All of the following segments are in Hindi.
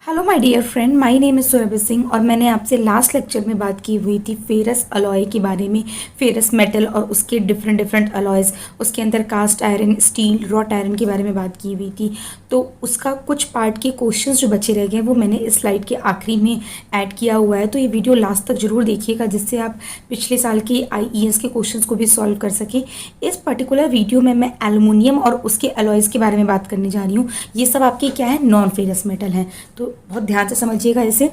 Hello my dear friend, my name is Surabhi Singh और मैंने आपसे लास्ट लेक्चर में बात की हुई थी फेरस अलॉय के बारे में। फेरस मेटल और उसके डिफरेंट डिफरेंट अलॉयज़, उसके अंदर cast iron, steel, wrought iron के बारे में बात की हुई थी। तो उसका कुछ पार्ट के क्वेश्चंस जो बचे रह गए वो मैंने इस स्लाइड के आखिरी में ऐड किया हुआ है। तो ये वीडियो लास्ट तक जरूर देखिएगा जिससे आप पिछले साल के IES के क्वेश्चंस को भी सॉल्व कर सकें। इस पर्टिकुलर वीडियो में मैं एल्युमिनियम और उसके अलॉयज़ के बारे में बात करने जा रही हूँ। ये सब आपके क्या है, नॉन फेरस मेटल हैं, तो बहुत ध्यान से समझिएगा इसे।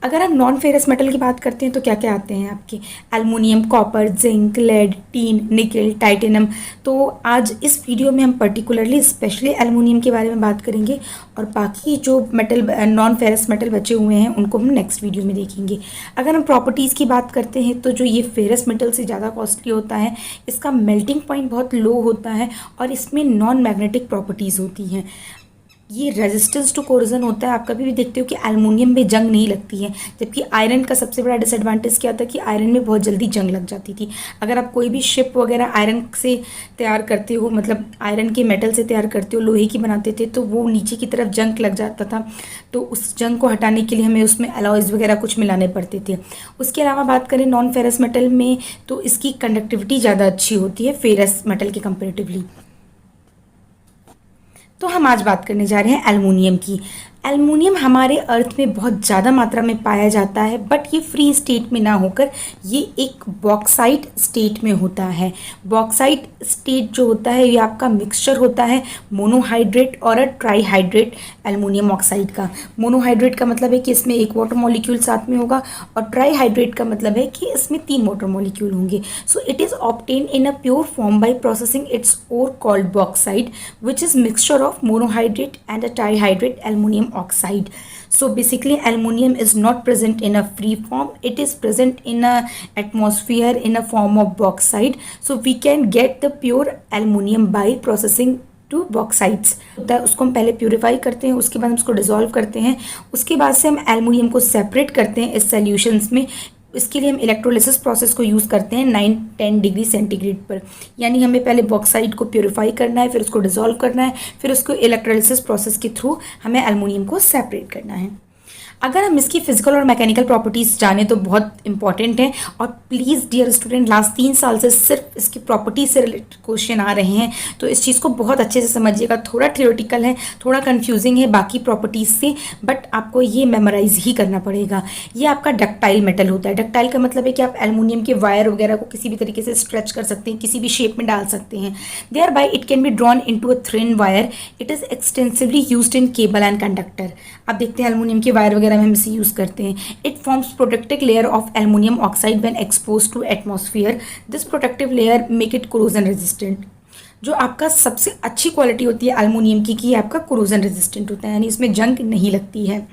अगर हम नॉन फेरस मेटल की बात करते हैं तो क्या क्या आते हैं आपके, aluminium, copper, zinc, lead, tin, nickel, titanium. तो आज इस वीडियो में हम पर्टिकुलरली स्पेशली एल्युमिनियम के बारे में बात करेंगे और बाकी जो मेटल नॉन फेरस मेटल बचे हुए हैं उनको हम नेक्स्ट वीडियो में देखेंगे। अगर हम प्रॉपर्टीज़ की बात करते हैं तो जो ये फेरस मेटल से ज़्यादा कॉस्टली होता है, इसका मेल्टिंग पॉइंट बहुत लो होता है और इसमें नॉन मैग्नेटिक प्रॉपर्टीज़ होती हैं। ये रेजिस्टेंस टू कोरोजन होता है। आप कभी भी देखते हो कि एल्युमिनियम में जंग नहीं लगती है, जबकि आयरन का सबसे बड़ा डिसएडवांटेज क्या था कि आयरन में बहुत जल्दी जंग लग जाती थी। अगर आप कोई भी शिप वगैरह आयरन से तैयार करते हो, मतलब आयरन के मेटल से तैयार करते हो, लोहे की बनाते थे, तो वो नीचे की तरफ जंग लग जाता था। तो उस जंग को हटाने के लिए हमें उसमें अलॉयज़ वगैरह कुछ मिलाने पड़ते थे। उसके अलावा बात करें नॉन फेरस मेटल में तो इसकी कंडक्टिविटी ज़्यादा अच्छी होती है फेरस मेटल के कंपेरेटिवली। तो हम आज बात करने जा रहे हैं एल्युमिनियम की। एल्युमिनियम हमारे अर्थ में बहुत ज़्यादा मात्रा में पाया जाता है, बट ये फ्री स्टेट में ना होकर ये एक बॉक्साइट स्टेट में होता है। बॉक्साइट स्टेट जो होता है ये आपका मिक्सचर होता है मोनोहाइड्रेट और ट्राईहाइड्रेट एल्युमिनियम ऑक्साइड का। मोनोहाइड्रेट का मतलब है कि इसमें एक वाटर मॉलिक्यूल साथ में होगा और ट्राईहाइड्रेट का मतलब है कि इसमें 3 वाटर मॉलिक्यूल होंगे। So it is obtain in a pure form by processing its ore called bauxite which is mixture of monohydrate and a trihydrate aluminum oxide. So basically aluminum is not present in a free form, it is present in a atmosphere in a form of bauxite. So we can get the pure aluminum by processing to bauxites होता है। उसको हम पहले प्यूरिफाई करते हैं, उसके बाद हम उसको डिसॉल्व करते हैं, उसके बाद से हम एल्युमिनियम को सेपरेट करते हैं इस सॉल्यूशंस में। इसके लिए हम इलेक्ट्रोलिसिस प्रोसेस को यूज़ करते हैं 9-10 डिग्री सेंटीग्रेड पर। यानी हमें पहले बॉक्साइड को प्यूरिफाई करना है, फिर उसको डिसॉल्व करना है, फिर उसको इलेक्ट्रोलिसिस प्रोसेस के थ्रू हमें एल्युमिनियम को सेपरेट करना है। अगर हम इसकी फिजिकल और मैकेनिकल प्रॉपर्टीज़ जाने तो बहुत इंपॉर्टेंट है। और प्लीज़ डियर स्टूडेंट, लास्ट 3 साल से सिर्फ इसकी प्रॉपर्टी से रिलेटेड क्वेश्चन आ रहे हैं, तो इस चीज़ को बहुत अच्छे से समझिएगा। थोड़ा थियोरेटिकल है, थोड़ा कंफ्यूजिंग है बाकी प्रॉपर्टीज़ से, बट आपको ये मेमोराइज ही करना पड़ेगा। ये आपका डक्टाइल मेटल होता है। डक्टाइल का मतलब है कि आप एल्युमिनियम के वायर वगैरह को किसी भी तरीके से स्ट्रेच कर सकते हैं, किसी भी शेप में डाल सकते हैं। Thereby it can be drawn into a thin wire. It is extensively used in cable and conductor. आप देखते हैं एल्युमिनियम के वायर वगैरह में हम इसे यूज़ करते हैं। It forms protective layer of aluminium oxide when expose to atmosphere. This protective layer make it corrosion resistant. जो आपका सबसे अच्छी क्वालिटी होती है एल्युमिनियम की कि आपका कोरोजन रेजिस्टेंट होता है, यानी इसमें जंग नहीं लगती है।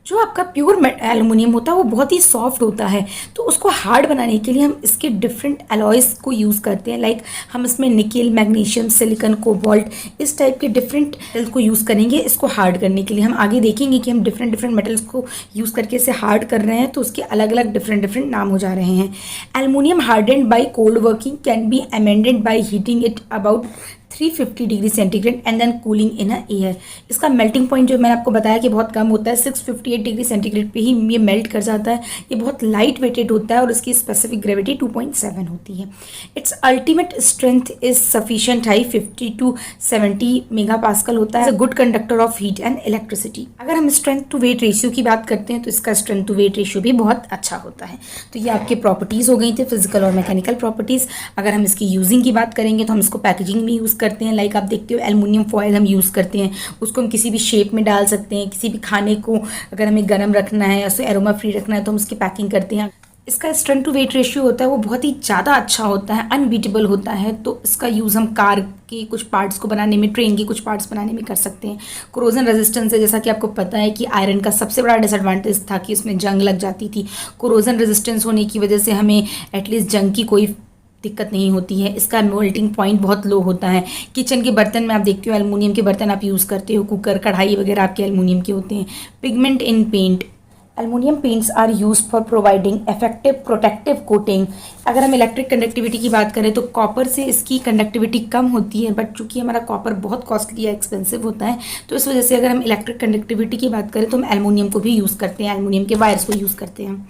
जो आपका प्योर एल्युमिनियम होता है वो बहुत ही सॉफ्ट होता है, तो उसको हार्ड बनाने के लिए हम इसके डिफरेंट अलॉयज़ को यूज़ करते हैं। लाइक हम इसमें निकेल, मैग्नीशियम, सिलिकॉन, कोबाल्ट, इस टाइप के डिफरेंट मेटल्स को यूज़ करेंगे इसको हार्ड करने के लिए। हम आगे देखेंगे कि हम डिफरेंट डिफरेंट मेटल्स को यूज़ करके इसे हार्ड कर रहे हैं, तो उसके अलग अलग डिफरेंट नाम हो जा रहे हैं। Aluminium hardened by cold working can be amended by heating it about 350 degree centigrade and then cooling in a air. इसका मेल्टिंग पॉइंट जो मैंने आपको बताया कि बहुत कम होता है, 658 डिग्री सेंटीग्रेड पे ही ये मेल्ट कर जाता है। ये बहुत लाइट वेटेड होता है और इसकी स्पेसिफिक ग्रेविटी 2.7 होती है। It's ultimate strength is sufficient high, 50 to 70 mega pascal होता है। Good conductor of heat and electricity. अगर हम स्ट्रेंथ टू वेट रेशियो की बात करते हैं तो इसका स्ट्रेंथ टू वेट रेशियो भी बहुत अच्छा होता है। तो ये आपकी प्रॉपर्टीज़ हो गई थी, फिजिकल और मैकेनिकल प्रॉपर्टीज़। अगर हम इसकी यूजिंग की बात करेंगे तो हम इसको पैकेजिंग में यूज़ करते हैं। लाइक आप देखते हो एल्युमिनियम फॉयल हम यूज़ करते हैं, उसको हम किसी भी शेप में डाल सकते हैं। किसी भी खाने को अगर हमें गर्म रखना है या उसे एरोमा फ्री रखना है तो हम उसकी पैकिंग करते हैं। इसका स्ट्रेंथ टू वेट रेशियो होता है वो बहुत ही ज़्यादा अच्छा होता है, अनबीटेबल होता है। तो इसका यूज़ हम कार के कुछ पार्ट्स को बनाने में, ट्रेन के कुछ पार्ट्स बनाने में कर सकते हैं। कोरोजन रेजिस्टेंस है, जैसा कि आपको पता है कि आयरन का सबसे बड़ा डिसएडवांटेज था कि इसमें जंग लग जाती थी। कोरोजन रेजिस्टेंस होने की वजह से हमें एटलीस्ट जंग की कोई दिक्कत नहीं होती है। इसका मेल्टिंग पॉइंट बहुत लो होता है। किचन के बर्तन में आप देखते हो एल्युमिनियम के बर्तन आप यूज़ करते हो, कुकर, कढ़ाई वगैरह आपके एल्युमिनियम के होते हैं। Pigment in paint, aluminium paints are use for providing effective protective coating. अगर हम इलेक्ट्रिक कंडक्टिविटी की बात करें तो कॉपर से इसकी कंडक्टिविटी कम होती है, बट चूंकि हमारा कॉपर बहुत कॉस्टली या एक्सपेंसिव होता है तो इस वजह से अगर हम इलेक्ट्रिक कंडक्टिविटी की बात करें तो हम एल्युमिनियम को भी यूज़ करते हैं, एल्युमिनियम के वायर्स को यूज़ करते हैं।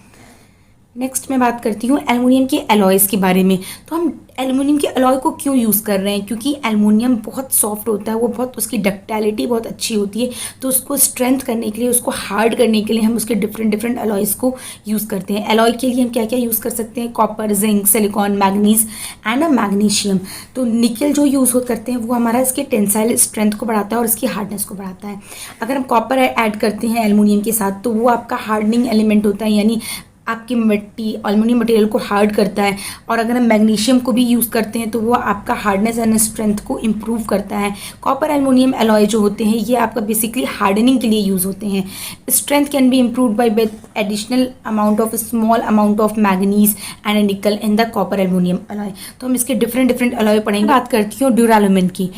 नेक्स्ट मैं बात करती हूँ एल्युमिनियम के एलॉयज़ के बारे में। तो हम एल्युमिनियम के एलॉय को क्यों यूज़ कर रहे हैं? क्योंकि एल्युमिनियम बहुत सॉफ्ट होता है, वो बहुत, उसकी डक्टिलिटी बहुत अच्छी होती है, तो उसको स्ट्रेंथ करने के लिए, उसको हार्ड करने के लिए हम उसके डिफरेंट डिफरेंट एलॉयज़ को यूज़ करते हैं। एलॉय के लिए हम क्या क्या यूज़ कर सकते हैं? Copper, zinc, silicon, manganese and magnesium. तो निकल जो यूज़ करते हैं वो हमारा इसके टेंसाइल स्ट्रेंथ को बढ़ाता है और इसकी हार्डनेस को बढ़ाता है। अगर हम कॉपर ऐड करते हैं एल्युमिनियम के साथ तो वो आपका हार्डनिंग एलिमेंट होता है, यानी आपकी मिट्टी एल्युमिनियम मटेरियल को हार्ड करता है। और अगर हम मैग्नीशियम को भी यूज़ करते हैं तो वो आपका हार्डनेस एंड स्ट्रेंथ को इम्प्रूव करता है। कॉपर एल्युमिनियम एलॉय जो होते हैं ये आपका बेसिकली हार्डनिंग के लिए यूज़ होते हैं। Strength can be improve bye with additional amount of small amount of manganese and निकल in the copper aluminium alloy. तो हम इसके डिफरेंट डिफरेंट एलॉय पढ़ेंगे। बात करती हूँ ड्यूरालुमिन की।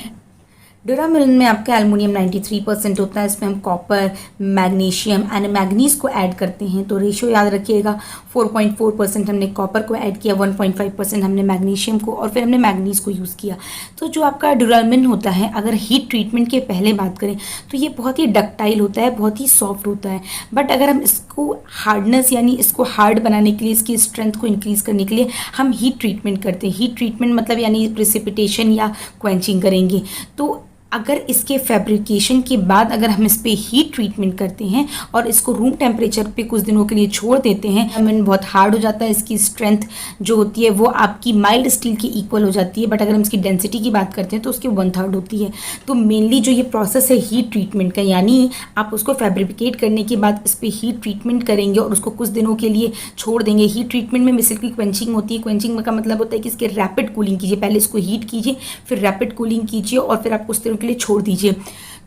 ड्यूरामिन में आपका एल्युमिनियम 93% होता है, इसमें हम कॉपर, मैग्नीशियम एंड मैग्नीज को ऐड करते हैं। तो रेशियो याद रखिएगा, 4.4% हमने कॉपर को ऐड किया, 1.5% हमने मैग्नीशियम को, और फिर हमने मैग्नीज को यूज़ किया। तो जो आपका ड्यूरामिन होता है, अगर हीट ट्रीटमेंट के पहले बात करें तो ये बहुत ही डक्टाइल होता है, बहुत ही सॉफ्ट होता है। बट अगर हम इसको हार्डनेस यानी इसको हार्ड बनाने के लिए, इसकी स्ट्रेंथ को इंक्रीज़ करने के लिए हम हीट ट्रीटमेंट करते हैं। हीट ट्रीटमेंट मतलब यानी प्रिसिपिटेशन या क्वेंचिंग करेंगे। तो अगर इसके फैब्रिकेशन के बाद अगर हम इस पर हीट ट्रीटमेंट करते हैं और इसको रूम टेम्परेचर पे कुछ दिनों के लिए छोड़ देते हैं, एल्युमिनियम बहुत हार्ड हो जाता है, इसकी स्ट्रेंथ जो होती है वो आपकी माइल्ड स्टील की इक्वल हो जाती है। बट अगर हम इसकी डेंसिटी की बात करते हैं तो उसकी 1/3 होती है। तो मेनली जो ये प्रोसेस है हीट ट्रीटमेंट का, यानी आप उसको फैब्रिकेट करने के बाद इस पर हीट ट्रीटमेंट करेंगे और उसको कुछ दिनों के लिए छोड़ देंगे। हीट ट्रीटमेंट में बेसिकली क्वेंचिंग होती है। क्वेंचिंग का मतलब होता है कि इसके रैपिड कूलिंग कीजिए, पहले इसको हीट कीजिए, फिर रैपिड कूलिंग कीजिए और फिर आप कुछ दिनों के लिए छोड़ दीजिए।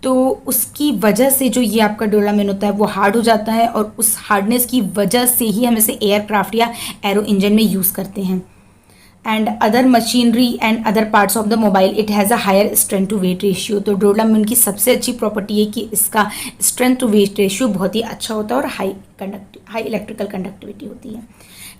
तो उसकी वजह से जो ये आपका ड्यूरामिन होता है वो हार्ड हो जाता है, और उस हार्डनेस की वजह से ही हम इसे एयरक्राफ्ट या एरो इंजन में यूज़ करते हैं। And other machinery and other parts of the mobile it has a higher strength to weight ratio. तो ड्यूरामिन की सबसे अच्छी प्रॉपर्टी है कि इसका स्ट्रेंथ टू वेट रेशियो बहुत ही अच्छा होता है और हाई इलेक्ट्रिकल कंडक्टिविटी होती है।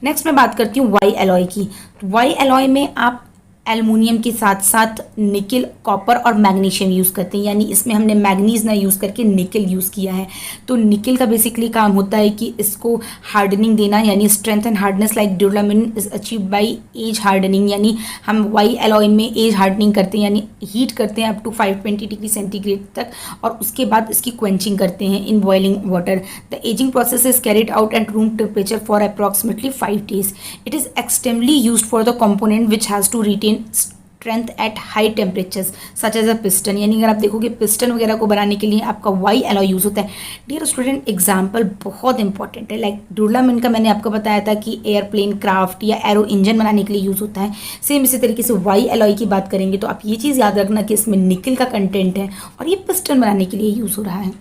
नेक्स्ट मैं बात करती हूँ वाई एलॉय की। वाई एलॉय में आप एल्युमिनियम के साथ साथ निकल, कॉपर और मैग्नीशियम यूज़ करते हैं, यानी इसमें हमने मैग्नीज ना यूज़ करके निकल यूज़ किया है। तो निकल का बेसिकली काम होता है कि इसको हार्डनिंग देना, यानी strength and hardness like duralumin is achieve by age hardening. यानी हम वाई एलॉय में एज हार्डनिंग करते हैं, यानी हीट करते हैं अप टू 520 डिग्री सेंटीग्रेड तक, और उसके बाद इसकी क्वेंचिंग करते हैं in boiling water. The ageing process is carried out at room temperature for approximately 5 days. It is extremely used for the component which has to retain strength at high temperatures such as a piston. यानी अगर आप देखोगे पिस्टन वगैरह को बनाने के लिए आपका वाई एलॉय यूज़ होता है। डियर स्टूडेंट, एग्जाम्पल बहुत इंपॉर्टेंट है। लाइक ड्यूरामिन का मैंने आपको बताया था कि एयरप्लेन, क्राफ्ट या एरो इंजन बनाने के लिए यूज़ होता है। सेम इसी तरीके से वाई एलॉय की बात करेंगे तो आप ये चीज़ याद रखना कि इसमें निकल का कंटेंट है और ये पिस्टन बनाने के लिए यूज़ हो रहा है।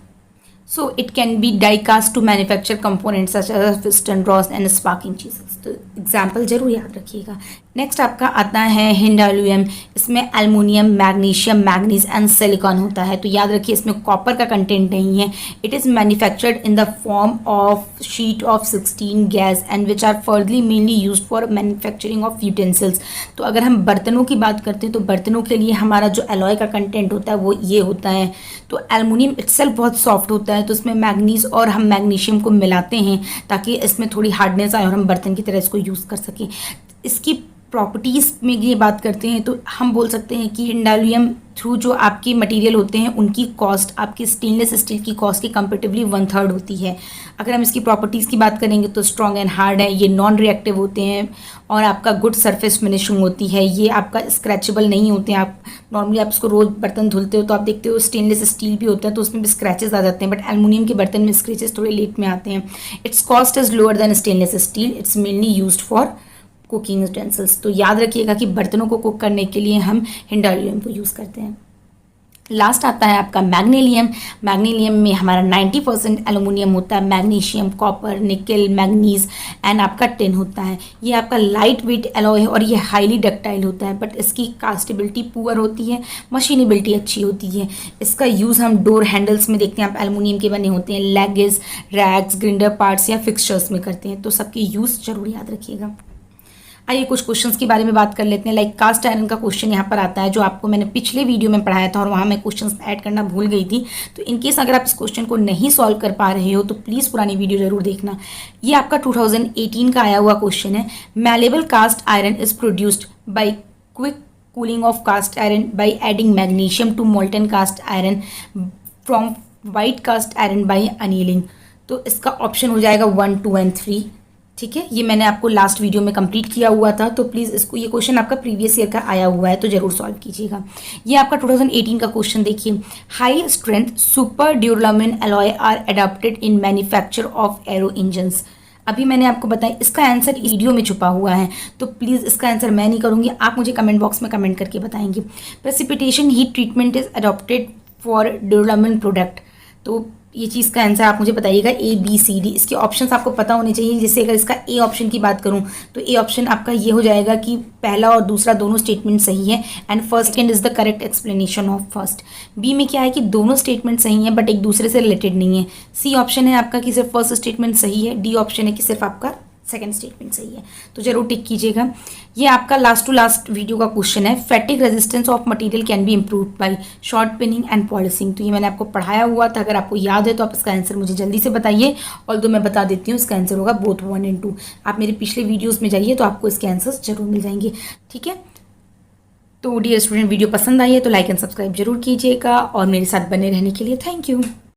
So it can be die-cast to manufacture components such as piston rods and sparking cheeses. तो एग्जाम्पल जरूर याद रखिएगा। नेक्स्ट आपका आता है हिंडालुयम। इसमें aluminium, magnesium, manganese and silicon होता है। तो याद रखिए इसमें कॉपर का कंटेंट नहीं है। It is manufactured in the form of sheet of 16 gas and which are furtherly mainly used for manufacturing of utensils. तो अगर हम बर्तनों की बात करते हैं तो बर्तनों के लिए हमारा जो एलॉय का कंटेंट होता है वो ये होता है। तो एल्युमिनियम इटसेल्फ बहुत सॉफ्ट होता है, तो इसमें मैग्नीज और हम मैग्नीशियम को मिलाते हैं ताकि इसमें थोड़ी हार्डनेस आए और हम बर्तन की तरह इसको यूज़ कर सकें। इसकी प्रॉपर्टीज़ में ये बात करते हैं तो हम बोल सकते हैं कि हिंडालुयम थ्रू जो आपके मटेरियल होते हैं उनकी कॉस्ट आपकी स्टेनलेस स्टील की कॉस्ट की कंपेरेटिवली 1/3 होती है। अगर हम इसकी प्रॉपर्टीज़ की बात करेंगे तो स्ट्रॉन्ग एंड हार्ड है, ये नॉन रिएक्टिव होते हैं और आपका गुड सरफेस फिनिशिंग होती है। ये आपका स्क्रैचेबल नहीं होते हैं। आप नॉर्मली आप इसको रोज़ बर्तन धुलते हो तो आप देखते हो स्टेनलेस स्टील भी होता है तो उसमें भी स्क्रैचेस आ जाते हैं, बट एल्युमिनियम के बर्तन में स्क्रैचेस थोड़े लेट में आते हैं। It's cost is lower than stainless steel. It's mainly used for cooking utensils. तो याद रखिएगा कि बर्तनों को कुक करने के लिए हम हिंडालुयम को यूज़ करते हैं। लास्ट आता है आपका मैग्नीशियम। मैग्नीशियम में हमारा 90% एल्युमिनियम होता है, मैग्नीशियम, कॉपर, निकल, मैग्नीज एंड आपका टिन होता है। ये आपका लाइट वेट एलॉय है और ये हाईली डक्टाइल होता है, बट इसकी कास्टेबिलिटी पुअर होती है, मशीनेबिलिटी अच्छी होती है। इसका यूज़ हम डोर हैंडल्स में देखते हैं, आप एल्युमिनियम के बने होते हैं, लेगेज, रैक्स, ग्रिंडर पार्ट्स या फिक्सचर्स में करते हैं, तो सबके यूज़ जरूर याद रखिएगा। आइए कुछ क्वेश्चंस के बारे में बात कर लेते हैं। लाइक कास्ट आयरन का क्वेश्चन यहाँ पर आता है, जो आपको मैंने पिछले वीडियो में पढ़ाया था और वहाँ मैं क्वेश्चंस ऐड करना भूल गई थी। तो इनकेस अगर आप इस क्वेश्चन को नहीं सॉल्व कर पा रहे हो तो प्लीज़ पुरानी वीडियो जरूर देखना। ये आपका 2018 का आया हुआ क्वेश्चन है। Malleable cast iron is produced by quick cooling of cast iron by adding magnesium to molten cast iron from white cast iron by annealing. तो इसका ऑप्शन हो जाएगा 1, 2 एंड 3। ठीक है, ये मैंने आपको लास्ट वीडियो में कंप्लीट किया हुआ था, तो प्लीज़ इसको, ये क्वेश्चन आपका प्रीवियस ईयर का आया हुआ है तो जरूर सॉल्व कीजिएगा। ये आपका 2018 का क्वेश्चन देखिए। High strength super duralumin alloy are adopted in manufacture of aero engines. अभी मैंने आपको बताया, इसका आंसर वीडियो में छुपा हुआ है, तो प्लीज़ इसका आंसर मैं नहीं करूँगी, आप मुझे कमेंट बॉक्स में कमेंट करके बताएंगे। Precipitation heat treatment is adopted for duralumin product. तो ये चीज़ का आंसर आप मुझे बताइएगा, A, B, C, D। इसके ऑप्शंस आपको पता होने चाहिए। जैसे अगर इसका ए ऑप्शन की बात करूं तो ए ऑप्शन आपका ये हो जाएगा कि पहला और दूसरा दोनों स्टेटमेंट सही है and first second is the correct explanation of first. B में क्या है कि दोनों स्टेटमेंट सही हैं बट एक दूसरे से रिलेटेड नहीं है। सी ऑप्शन है आपका कि सिर्फ फर्स्ट स्टेटमेंट सही है। डी ऑप्शन है कि सिर्फ आपका सेकंड स्टेटमेंट सही है, तो जरूर टिक कीजिएगा। ये आपका लास्ट टू लास्ट वीडियो का क्वेश्चन है। Fatigue resistance of material can be improved by shot peening and polishing. तो ये मैंने आपको पढ़ाया हुआ था, अगर आपको याद है तो आप इसका आंसर मुझे जल्दी से बताइए। और तो मैं बता देती हूँ, इसका आंसर होगा बोथ 1 एंड 2। आप मेरे पिछले वीडियोज़ में जाइए तो आपको इसके आंसर्स जरूर मिल जाएंगे। ठीक है, तो डियर स्टूडेंट, वीडियो पसंद आई है तो लाइक एंड सब्सक्राइब जरूर कीजिएगा और मेरे साथ बने रहने के लिए थैंक यू।